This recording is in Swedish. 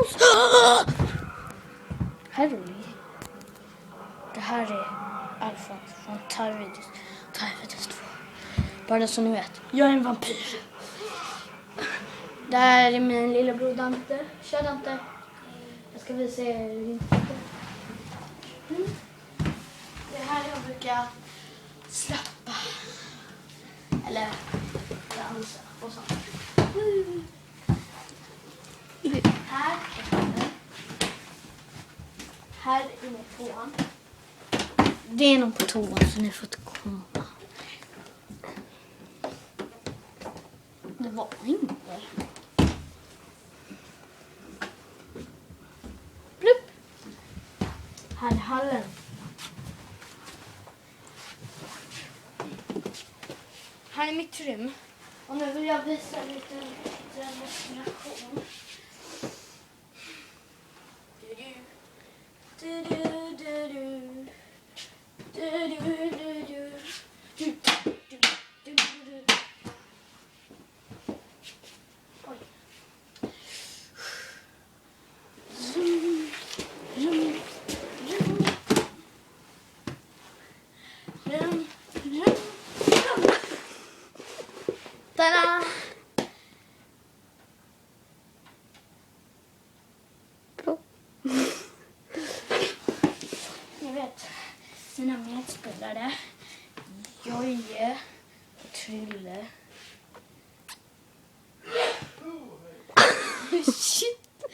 Måns! Harry. Det här är Alfa från Tarvides 2. Bara så ni vet. Jag är en vampyr. Där är min lillebror Dante. Kör Dante. Jag ska visa er hur inte. Det här jag brukar släppa. Eller dansa och sånt. Här är den. Här är min toan. Det är någon på toan så ni får komma. Det var inte. Blupp. Här är hallen. Här är mitt rum. Och nu vill jag visa lite demonstration. Ta-da! Ni vet, mina medspelare, Joje och Trille. Shit!